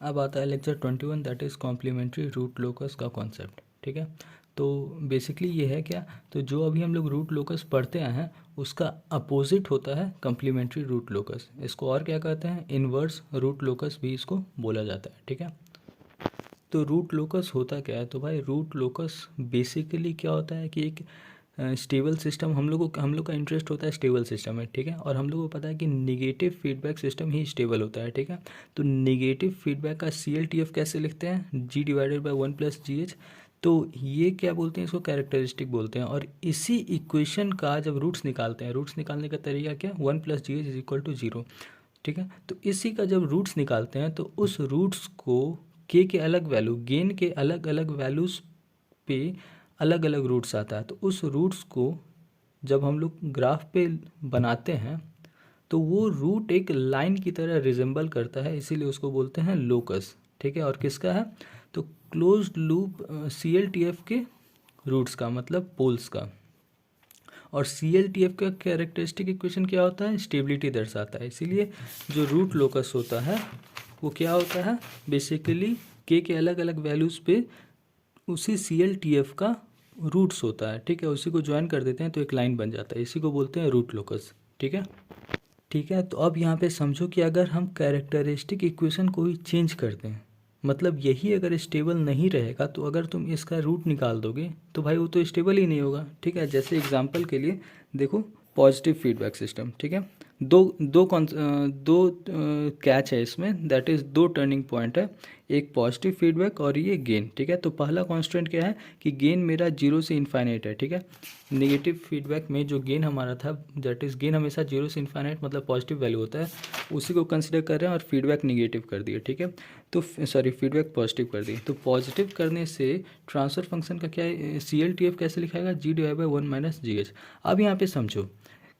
अब आता है lecture 21, that is complementary root locus का कॉन्सेप्ट। ठीक है, तो बेसिकली ये है क्या, तो जो अभी हम लोग रूट लोकस पढ़ते आए हैं उसका अपोजिट होता है कॉम्प्लीमेंट्री रूट लोकस। इसको और क्या कहते हैं, इन्वर्स रूट लोकस भी इसको बोला जाता है। ठीक है, तो रूट लोकस होता क्या है, तो भाई रूट लोकस बेसिकली क्या होता है कि एक स्टेबल सिस्टम, हम लोग का इंटरेस्ट होता है स्टेबल सिस्टम में। ठीक है, और हम लोग को पता है कि निगेटिव फीडबैक सिस्टम ही स्टेबल होता है। ठीक है, तो निगेटिव फीडबैक का CLTF कैसे लिखते हैं, G/1 + GH। तो ये क्या बोलते हैं, इसको कैरेक्टरिस्टिक बोलते हैं। और इसी इक्वेशन का जब रूट्स निकालते हैं, रूट्स निकालने का तरीका क्या, 1 + GH = 0। ठीक है, तो इसी का जब रूट्स निकालते हैं तो उस रूट्स को के अलग वैल्यू, गेन के अलग अलग वैल्यूज़ पे अलग अलग रूट्स आता है। तो उस रूट्स को जब हम लोग ग्राफ पे बनाते हैं तो वो रूट एक लाइन की तरह रिजेंबल करता है, इसीलिए उसको बोलते हैं लोकस। ठीक है, और किसका है, तो क्लोज्ड लूप CLTF के रूट्स का, मतलब पोल्स का। और CLTF का कैरेक्टरिस्टिक इक्वेशन क्या होता है, स्टेबिलिटी दर्शाता है। इसीलिए जो रूट लोकस होता है वो क्या होता है, बेसिकली के अलग अलग वैल्यूज़ पे उसी CLTF का रूट्स होता है। ठीक है, उसी को ज्वाइन कर देते हैं तो एक लाइन बन जाता है, इसी को बोलते हैं रूट लोकस। ठीक है, ठीक है, तो अब यहाँ पे समझो कि अगर हम कैरेक्टरिस्टिक इक्वेशन को ही चेंज करते हैं, मतलब यही अगर स्टेबल नहीं रहेगा तो अगर तुम इसका रूट निकाल दोगे तो भाई वो तो स्टेबल ही नहीं होगा। ठीक है, जैसे एग्जांपल के लिए देखो, पॉजिटिव फीडबैक सिस्टम। ठीक है, दो कैच है इसमें, दैट इज़ दो टर्निंग पॉइंट है, एक पॉजिटिव फीडबैक और ये गेन। ठीक है, तो पहला कांस्टेंट क्या है कि गेन मेरा 0 से इन्फाइनाइट है। ठीक है, नेगेटिव फीडबैक में जो गेन हमारा था, दैट इज़ गेन हमेशा 0 से इन्फाइनाइट मतलब पॉजिटिव वैल्यू होता है, उसी को कंसिडर कर रहे हैं और फीडबैक नेगेटिव कर दिए। ठीक है, तो सॉरी फीडबैक पॉजिटिव कर दिए, तो पॉजिटिव करने से ट्रांसफर फंक्शन का क्या है, CLTF कैसे लिखाएगा, G/1 - GH। अब यहाँ पे समझो,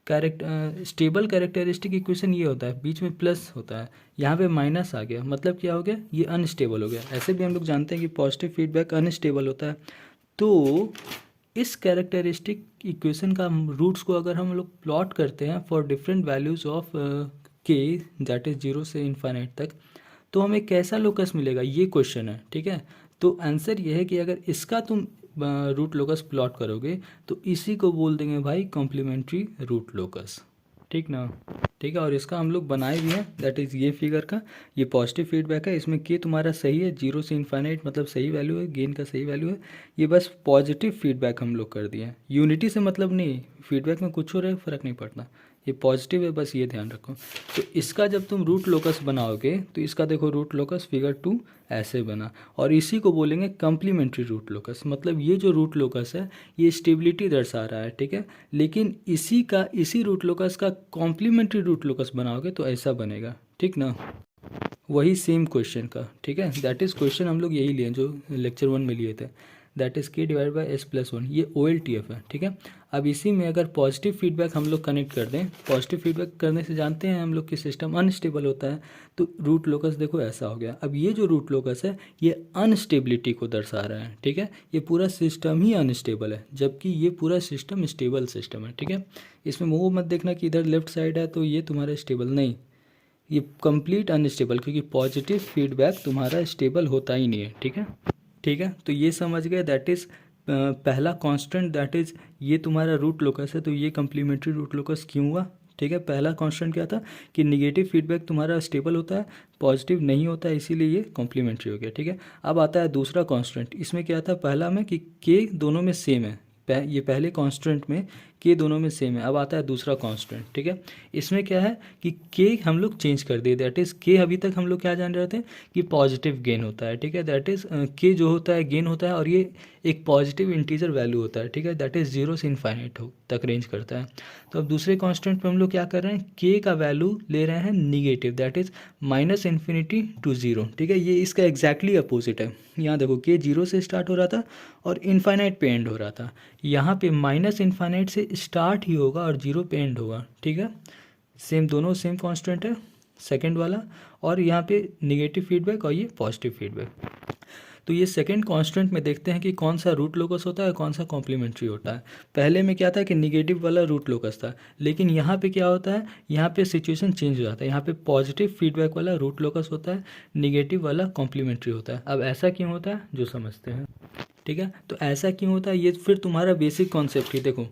स्टेबल कैरेक्टरिस्टिक इक्वेशन ये होता है, बीच में प्लस होता है, यहाँ पे माइनस आ गया, मतलब क्या हो गया, ये अनस्टेबल हो गया। ऐसे भी हम लोग जानते हैं कि पॉजिटिव फीडबैक अनस्टेबल होता है। तो इस कैरेक्टरिस्टिक इक्वेशन का रूट्स को अगर हम लोग प्लॉट करते हैं फॉर डिफरेंट वैल्यूज़ ऑफ के, दैट इज़ 0 से इन्फाइनाइट तक, तो हमें कैसा लोकस मिलेगा, ये क्वेश्चन है। ठीक है, तो आंसर ये है कि अगर इसका तुम रूट लोकस प्लॉट करोगे तो इसी को बोल देंगे भाई कॉम्प्लीमेंट्री रूट लोकस। ठीक ना, ठीक है, और इसका हम लोग बनाए भी हैं, दैट इज़ ये फिगर का, ये पॉजिटिव फीडबैक है, इसमें के तुम्हारा सही है, 0 से इन्फाइनाइट मतलब सही वैल्यू है, गेन का सही वैल्यू है। ये बस पॉजिटिव फीडबैक हम लोग कर दिए हैं, यूनिटी से मतलब नहीं, फीडबैक में कुछ हो रहा है फ़र्क नहीं पड़ता, ये पॉजिटिव है, बस ये ध्यान रखो। तो इसका जब तुम रूट लोकस बनाओगे तो इसका देखो रूट लोकस फिगर 2 ऐसे बना, और इसी को बोलेंगे कम्प्लीमेंट्री रूट लोकस। मतलब ये जो रूट लोकस है ये स्टेबिलिटी दर्शा रहा है। ठीक है, लेकिन इसी रूट लोकस का कॉम्प्लीमेंट्री रूट लोकस बनाओगे तो ऐसा बनेगा। ठीक ना, वही सेम क्वेश्चन का। ठीक है, दैट इज़ क्वेश्चन हम लोग यही लिए जो लेक्चर 1 में लिए थे, दैट इज़ K/S+1, ये OLTF है। ठीक है, अब इसी में अगर पॉजिटिव फीडबैक हम लोग कनेक्ट कर दें, पॉजिटिव फीडबैक करने से जानते हैं हम लोग कि सिस्टम अनस्टेबल होता है, तो रूट लोकस देखो ऐसा हो गया। अब ये जो रूट लोकस है ये अनस्टेबिलिटी को दर्शा रहा है। ठीक है, ये पूरा सिस्टम ही अनस्टेबल है, जबकि ये पूरा सिस्टम स्टेबल सिस्टम है। ठीक है, इसमें वो मत देखना कि इधर लेफ्ट साइड है तो ये तुम्हारा स्टेबल, नहीं, ये कंप्लीट अनस्टेबल, क्योंकि पॉजिटिव फीडबैक तुम्हारा स्टेबल होता ही नहीं है। ठीक है, ठीक है, तो ये समझ गए, दैट इज़ पहला कांस्टेंट, दैट इज़ ये तुम्हारा रूट लोकस है, तो ये कम्प्लीमेंट्री रूट लोकस क्यों हुआ। ठीक है, पहला कांस्टेंट क्या था कि नेगेटिव फीडबैक तुम्हारा स्टेबल होता है, पॉजिटिव नहीं होता है, इसीलिए ये कॉम्प्लीमेंट्री हो गया। ठीक है, अब आता है दूसरा कांस्टेंट, इसमें क्या था, पहला में कि के दोनों में सेम है, ये पहले कांस्टेंट में के दोनों में सेम है। अब आता है दूसरा कांस्टेंट। ठीक है, इसमें क्या है कि के हम लोग चेंज कर दिए, दैट इज़ के अभी तक हम लोग क्या जान रहे थे कि पॉजिटिव गेन होता है। ठीक है, दैट इज़ के जो होता है गेन होता है, और ये एक पॉजिटिव इंटीजर वैल्यू होता है। ठीक है, दैट इज़ 0 से इन्फाइनाइट तक रेंज करता है। तो अब दूसरे कांस्टेंट पे हम लोग क्या कर रहे हैं, के का वैल्यू ले रहे हैं निगेटिव, दैट इज़ -∞ to 0। ठीक है, ये इसका एग्जैक्टली अपोजिट है। यहाँ देखो के 0 से स्टार्ट हो रहा था और इन्फाइनाइट पे एंड हो रहा था, यहाँ पे -∞ से स्टार्ट ही होगा और 0 पे एंड होगा। ठीक है, सेम, दोनों सेम कांस्टेंट है, सेकंड वाला, और यहाँ पे नेगेटिव फीडबैक और ये पॉजिटिव फीडबैक। तो ये सेकंड कांस्टेंट में देखते हैं कि कौन सा रूट लोकस होता है, कौन सा कॉम्प्लीमेंट्री होता है। पहले में क्या था कि निगेटिव वाला रूट लोकस था, लेकिन यहाँ पे क्या होता है, यहाँ पे सिचुएशन चेंज हो जाता है। यहाँ पे पॉजिटिव फीडबैक वाला रूट लोकस होता है, निगेटिव वाला कॉम्प्लीमेंट्री होता है। अब ऐसा क्यों होता है जो समझते हैं, ठीक है। तो ऐसा क्यों होता है, ये फिर तुम्हारा बेसिक कॉन्सेप्ट ही देखो।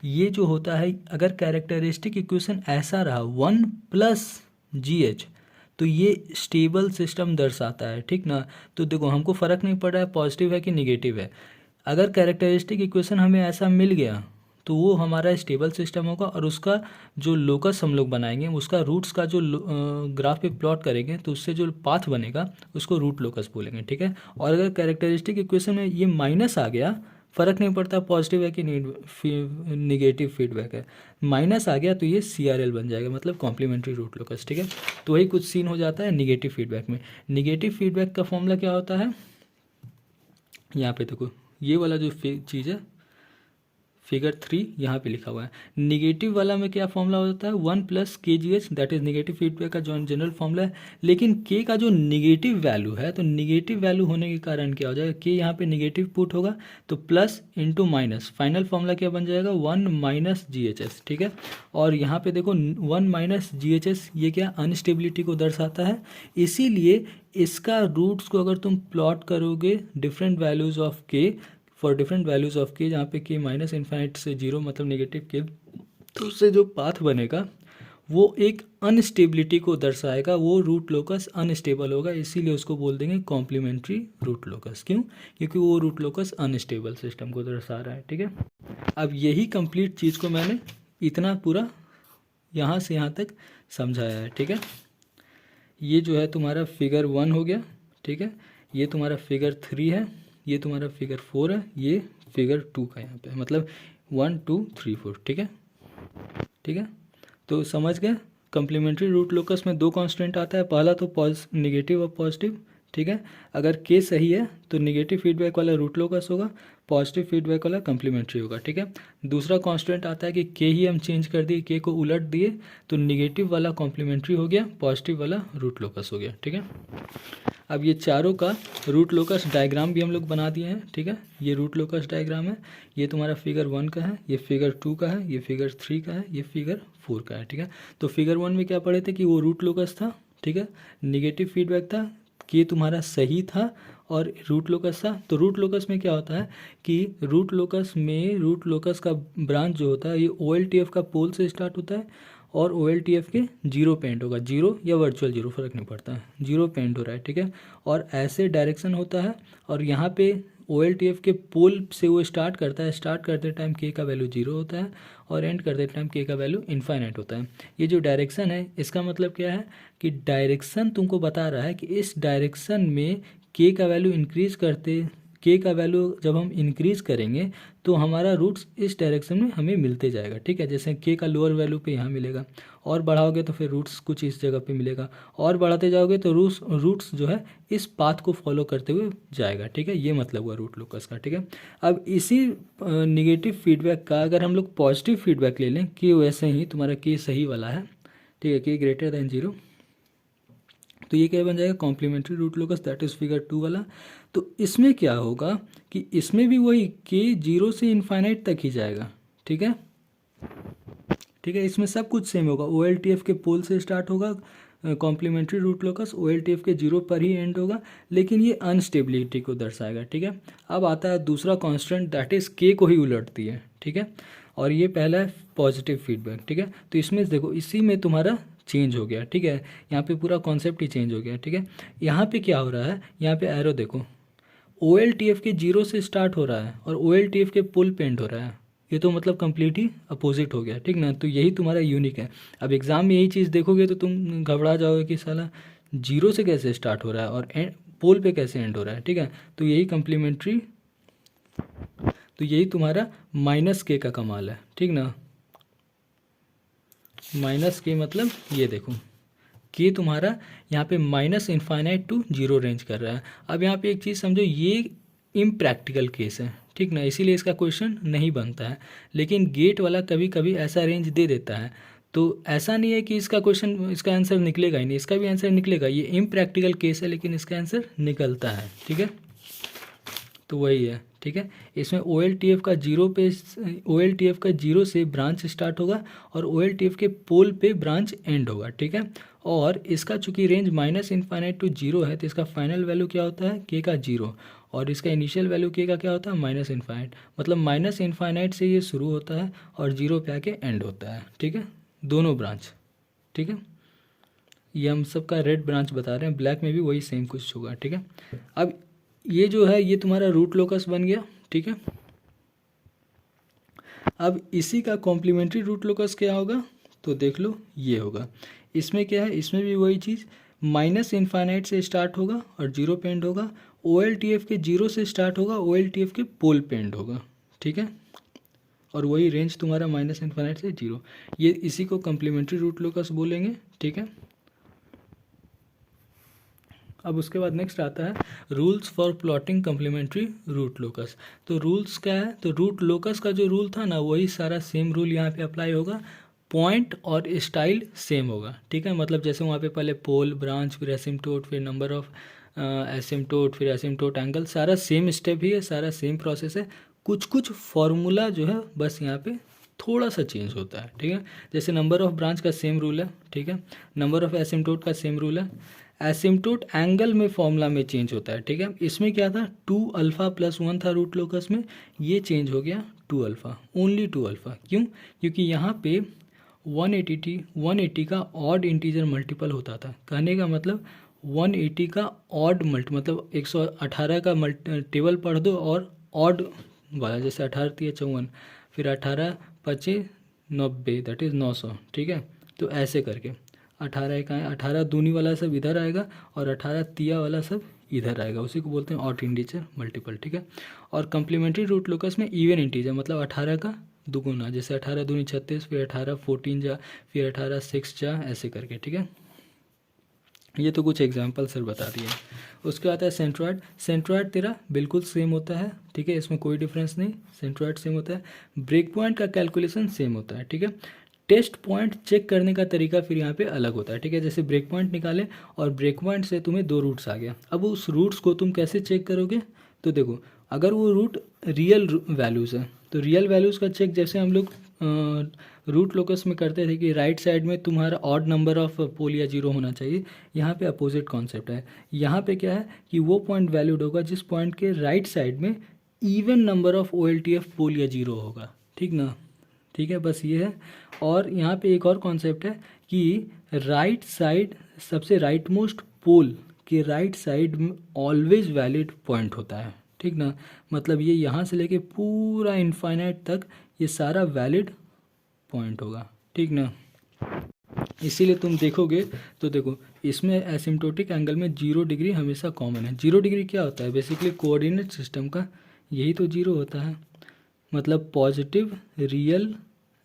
ये जो होता है, अगर कैरेक्टरिस्टिक इक्वेशन ऐसा रहा 1 प्लस GH, तो ये स्टेबल सिस्टम दर्शाता है, ठीक ना। तो देखो हमको फ़र्क नहीं पड़ रहा है पॉजिटिव है कि निगेटिव है, अगर कैरेक्टरिस्टिक इक्वेशन हमें ऐसा मिल गया तो वो हमारा स्टेबल सिस्टम होगा, और उसका जो लोकस हम लोग बनाएंगे, उसका रूट्स का जो ग्राफ पे प्लॉट करेंगे तो उससे जो पाथ बनेगा उसको रूट लोकस बोलेंगे, ठीक है। और अगर कैरेक्टरिस्टिक इक्वेशन में ये माइनस आ गया, फ़र्क नहीं पड़ता पॉजिटिव है कि निगेटिव फीडबैक है, माइनस आ गया तो ये CRL बन जाएगा, मतलब कॉम्प्लीमेंट्री रूट लोकस, ठीक है। तो वही कुछ सीन हो जाता है निगेटिव फीडबैक में। निगेटिव फीडबैक का फॉर्मूला क्या होता है, यहाँ पे देखो ये वाला जो चीज़ है फिगर 3 यहाँ पे लिखा हुआ है। निगेटिव वाला में क्या फॉर्मूला होता है, 1 plus KGH, that is negative feedback का जो जनरल फॉर्मूला है। लेकिन K का जो निगेटिव वैल्यू है, तो निगेटिव वैल्यू होने के कारण क्या हो जाएगा, K यहाँ पे निगेटिव पुट होगा तो plus into minus, final formula क्या बन जाएगा, 1 माइनस GHS, ठीक है। और यहाँ पे देखो 1 माइनस GHS ये क्या अनस्टेबिलिटी को दर्शाता है, इसीलिए इसका रूट्स को अगर तुम प्लॉट करोगे different values of K for different values of K, जहाँ पे K माइनस इन्फाइनाइट से 0 मतलब नेगेटिव K, तो उससे जो पाथ बनेगा वो एक अनस्टेबिलिटी को दर्शाएगा, वो रूट लोकस अनस्टेबल होगा, इसीलिए उसको बोल देंगे कॉम्प्लीमेंट्री रूट लोकस। क्यों, क्योंकि वो रूट लोकस अनस्टेबल सिस्टम को दर्शा रहा है, ठीक है। अब यही कंप्लीट चीज़ को मैंने इतना पूरा यहाँ से यहाँ तक समझाया है, ठीक है। ये जो है तुम्हारा फिगर 1 हो गया, ठीक है। ये तुम्हारा फिगर 3 है, ये तुम्हारा फिगर 4 है, ये फिगर 2 का यहाँ पे, मतलब 1 2 3 4, ठीक है, ठीक है। तो समझ गए, कम्प्लीमेंट्री रूट लोकस में 2 कांस्टेंट आता है, पहला तो निगेटिव और पॉजिटिव, ठीक है। अगर K सही है तो निगेटिव फीडबैक वाला रूट लोकस होगा, पॉजिटिव फीडबैक वाला कम्प्लीमेंट्री होगा, ठीक है। दूसरा कांस्टेंट आता है कि K ही हम चेंज कर दिए, K को उलट दिए तो निगेटिव वाला कॉम्प्लीमेंट्री हो गया, पॉजिटिव वाला रूट लोकस हो गया, ठीक है। अब ये चारों का रूट लोकस डायग्राम भी हम लोग बना दिए हैं, ठीक है। ये रूट लोकस डायग्राम है, ये तुम्हारा फिगर 1 का है, ये फिगर 2 का है, ये फिगर 3 का है, ये फिगर 4 का है, ठीक है। तो फिगर 1 में क्या पढ़े थे कि वो रूट लोकस था, ठीक है, निगेटिव फीडबैक था, कि तुम्हारा सही था और रूट लोकस था। तो रूट लोकस में क्या होता है कि रूट लोकस का ब्रांच जो होता है ये OLTF का पोल से स्टार्ट होता है और OLTF के 0 पे एंड होगा, 0 या वर्चुअल 0 फर्क नहीं पड़ता है, 0 पे एंड हो रहा है, ठीक है। और ऐसे डायरेक्शन होता है, और यहाँ पे OLTF के पोल से वो स्टार्ट करता है, स्टार्ट करते टाइम K का वैल्यू 0 होता है और एंड करते टाइम K का वैल्यू इनफाइनाइट होता है। ये जो डायरेक्शन है इसका मतलब क्या है कि डायरेक्शन तुमको बता रहा है कि इस डायरेक्शन में K का वैल्यू इंक्रीज करते, K का वैल्यू जब हम इंक्रीज करेंगे तो हमारा रूट्स इस डायरेक्शन में हमें मिलते जाएगा, ठीक है। जैसे K का लोअर वैल्यू पे यहाँ मिलेगा, और बढ़ाओगे तो फिर रूट्स कुछ इस जगह पे मिलेगा, और बढ़ाते जाओगे तो रूट्स जो है इस पाथ को फॉलो करते हुए जाएगा, ठीक है। ये मतलब हुआ रूट लोकस का, ठीक है। अब इसी निगेटिव फीडबैक का अगर हम लोग पॉजिटिव फीडबैक ले लें कि वैसे ही तुम्हारा K सही वाला है, ठीक है, K ग्रेटर देन 0, तो ये क्या बन जाएगा, complementary root locus, that is figure 2 वाला। तो इसमें क्या होगा कि इसमें भी वही K 0 से इनफाइनाइट तक ही जाएगा, ठीक है, ठीक है। इसमें सब कुछ सेम होगा, OLTF के पोल से स्टार्ट होगा कॉम्प्लीमेंट्री रूट लोकस, OLTF के 0 पर ही एंड होगा, लेकिन ये अनस्टेबिलिटी को दर्शाएगा, ठीक है। अब आता है दूसरा कांस्टेंट, दैट इज K को ही उलटती है, ठीक है। और ये पहला है पॉजिटिव फीडबैक, ठीक है। तो इसमें देखो इसी में तुम्हारा चेंज हो गया, ठीक है, यहाँ पे पूरा कॉन्सेप्ट ही चेंज हो गया, ठीक है। यहाँ पे क्या हो रहा है, यहाँ पे एरो देखो, OLTF के 0 से स्टार्ट हो रहा है और OLTF के पोल पे एंड हो रहा है, ये तो मतलब कंप्लीट ही अपोजिट हो गया, ठीक ना। तो यही तुम्हारा यूनिक है। अब एग्जाम में यही चीज़ देखोगे तो तुम घबरा जाओगे कि साला 0 से कैसे स्टार्ट हो रहा है और पोल पे कैसे एंड हो रहा है, ठीक है। तो यही कम्प्लीमेंट्री, तो यही तुम्हारा -K का कमाल है, ठीक ना। -K मतलब ये देखो K तुम्हारा यहाँ पे -इनफाइनाइट टू 0 रेंज कर रहा है। अब यहाँ पे एक चीज़ समझो, ये इम्प्रैक्टिकल केस है, ठीक ना, इसीलिए इसका क्वेश्चन नहीं बनता है, लेकिन गेट वाला कभी कभी ऐसा रेंज दे देता है। तो ऐसा नहीं है कि इसका क्वेश्चन, इसका आंसर निकलेगा ही नहीं, इसका भी आंसर निकलेगा। ये इम्प्रैक्टिकल केस है लेकिन इसका आंसर निकलता है, ठीक है। तो वही है, ठीक है। इसमें OLTF का जीरो पे OLTF का जीरो से ब्रांच स्टार्ट होगा और OLTF के पोल पे ब्रांच एंड होगा, ठीक है। और इसका चूंकि range minus infinite to zero है तो इसका फाइनल वैल्यू क्या होता है, के का जीरो, और इसका इनिशियल वैल्यू के का क्या होता है, माइनस इनफाइनाइट। मतलब माइनस इनफाइनाइट से ये शुरू होता है और जीरो पे आके एंड होता है, ठीक है, दोनों ब्रांच, ठीक है। ये हम सबका रेड ब्रांच बता रहे हैं, ब्लैक में भी वही सेम कुछ होगा, ठीक है। अब ये जो है ये तुम्हारा रूट लोकस बन गया, ठीक है। अब इसी का कॉम्प्लीमेंट्री रूट लोकस क्या होगा, तो देख लो ये होगा। इसमें क्या है, इसमें भी वही चीज़, माइनस इनफाइनाइट से स्टार्ट होगा और जीरो पे एंड होगा। OLTF के जीरो से स्टार्ट होगा, OLTF के पोल पे एंड होगा, ठीक है। और वही रेंज तुम्हारा माइनस इनफाइनाइट से जीरो, ये इसी को कॉम्प्लीमेंट्री रूट लोकस बोलेंगे, ठीक है। अब उसके बाद नेक्स्ट आता है rules for plotting complementary root locus. तो रूल्स क्या है, तो रूट लोकस का जो रूल था ना वही सारा सेम रूल यहाँ पे अप्लाई होगा, पॉइंट और स्टाइल सेम होगा, ठीक है। मतलब जैसे वहाँ पे पहले पोल, ब्रांच, फिर एसिम्टोट, फिर नंबर ऑफ एसिम्टोट, फिर एसिम्टोट एंगल, सारा सेम स्टेप ही है, सारा सेम प्रोसेस है। कुछ कुछ फॉर्मूला जो है बस यहाँ पे थोड़ा सा चेंज होता है, ठीक है। जैसे नंबर ऑफ ब्रांच का सेम रूल है, ठीक है। नंबर ऑफ एसिम्टोट का सेम रूल है। एसिम्टोट एंगल में फॉर्मूला में चेंज होता है, ठीक है। इसमें क्या था, 2 अल्फ़ा प्लस 1 था रूट लोकस में, ये चेंज हो गया 2 अल्फ़ा, ओनली 2 अल्फ़ा। क्यों, क्योंकि यहाँ पे 180 का ऑड इंटीजर मल्टीपल होता था। कहने का मतलब 180 का ऑड मतलब 118 का टेबल पढ़ दो और ऑड वाला, जैसे 18 तिया 54, फिर 18 पचे 90, दैट इज़ 900, ठीक है। तो ऐसे करके 18 का 18 दूनी वाला सब इधर आएगा और 18 तिया वाला सब इधर आएगा, उसी को बोलते हैं ऑड इंटीजर मल्टीपल, ठीक है। और कम्प्लीमेंट्री रूट लोकस में इवन इंटीजर, मतलब 18 का दुगुना, जैसे 18 दूनी 36, फिर 18 14 जा, फिर 18 6 जा, ऐसे करके, ठीक है। ये तो कुछ एग्जाम्पल सर बता दिए। उसके बाद है सेंट्रॉइड। सेंट्रॉइड तेरा बिल्कुल सेम होता है, ठीक है, इसमें कोई डिफरेंस नहीं, सेंट्रॉइड सेम होता है। ब्रेक पॉइंट का कैलकुलेशन सेम होता है, ठीक है। टेस्ट पॉइंट चेक करने का तरीका फिर यहाँ पे अलग होता है, ठीक है। जैसे ब्रेक पॉइंट निकाले और ब्रेक पॉइंट से तुम्हें 2 रूट्स आ गया, अब उस रूट्स को तुम कैसे चेक करोगे, तो देखो अगर वो रूट रियल वैल्यूज़ है तो रियल वैल्यूज़ का चेक जैसे हम लोग रूट लोकस में करते थे कि राइट साइड में तुम्हारा ऑड नंबर ऑफ पोल या जीरो होना चाहिए, यहाँ पे अपोजिट कॉन्सेप्ट है। यहाँ पे क्या है कि वो पॉइंट वैल्यूड होगा जिस पॉइंट के राइट साइड में इवन नंबर ऑफ OLTF पोल या जीरो होगा, ठीक ना, ठीक है, बस ये है। और यहाँ पे एक और कॉन्सेप्ट है कि राइट साइड, सबसे राइट मोस्ट पोल के राइट साइड में ऑलवेज वैलिड पॉइंट होता है, ठीक ना। मतलब ये यहाँ से लेके पूरा इनफाइनाइट तक ये सारा वैलिड पॉइंट होगा, ठीक ना। इसीलिए तुम देखोगे तो देखो इसमें एसिम्प्टोटिक एंगल में 0 डिग्री हमेशा कॉमन है। 0 डिग्री क्या होता है, बेसिकली कोऑर्डिनेट सिस्टम का यही तो 0 होता है। मतलब पॉजिटिव रियल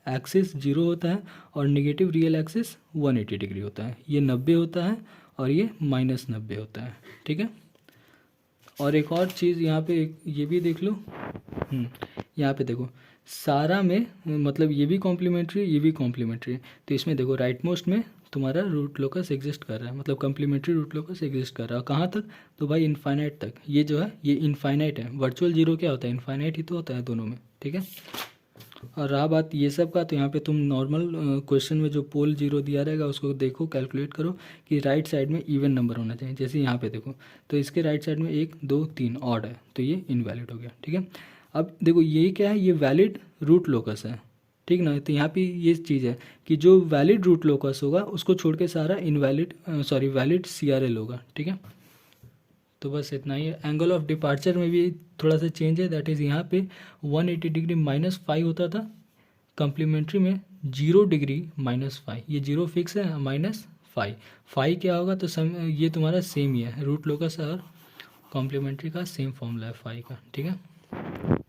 एक्सिस 0 होता है और नेगेटिव रियल एक्सिस 180 डिग्री होता है। ये 90 होता है और ये -90 होता है, ठीक है। और एक और चीज़ यहाँ पे ये भी देख लो, यहाँ पे देखो सारा में मतलब ये भी कॉम्प्लीमेंट्री, ये भी कॉम्प्लीमेंट्री है। तो इसमें देखो राइट मोस्ट में तुम्हारा रूट लोकस एग्जिस्ट कर रहा है, मतलब कम्प्लीमेंट्री रूट लोकस एग्जिस्ट कर रहा है। कहाँ तक, तो भाई इनफाइनाइट तक। ये जो है ये इनफाइनाइट है, वर्चुअल जीरो क्या होता है, इनफाइनाइट ही तो होता है दोनों में, ठीक है। और रहा बात ये सब का, तो यहाँ पे तुम नॉर्मल क्वेश्चन में जो पोल जीरो दिया रहेगा उसको देखो, कैलकुलेट करो कि राइट साइड में इवन नंबर होना चाहिए। जैसे यहाँ पे देखो तो इसके राइट साइड में 1 2 3 ऑड है तो ये इनवैलिड हो गया, ठीक है। अब देखो ये क्या है, ये वैलिड रूट लोकस है, ठीक ना। तो यहाँ पे ये चीज़ है कि जो वैलिड रूट लोकस होगा उसको छोड़ के सारा इनवैलिड वैलिड CRL होगा, ठीक है। तो बस इतना ही है। एंगल ऑफ डिपार्चर में भी थोड़ा सा चेंज है, दैट इज़ यहाँ पे 180 डिग्री -5 होता था, कम्प्लीमेंट्री में 0 डिग्री -5, ये 0 फिक्स है, -5 क्या होगा, तो ये तुम्हारा सेम ही है, रूट लोकस और कॉम्प्लीमेंट्री का सेम फॉर्मूला है 5 का, ठीक है।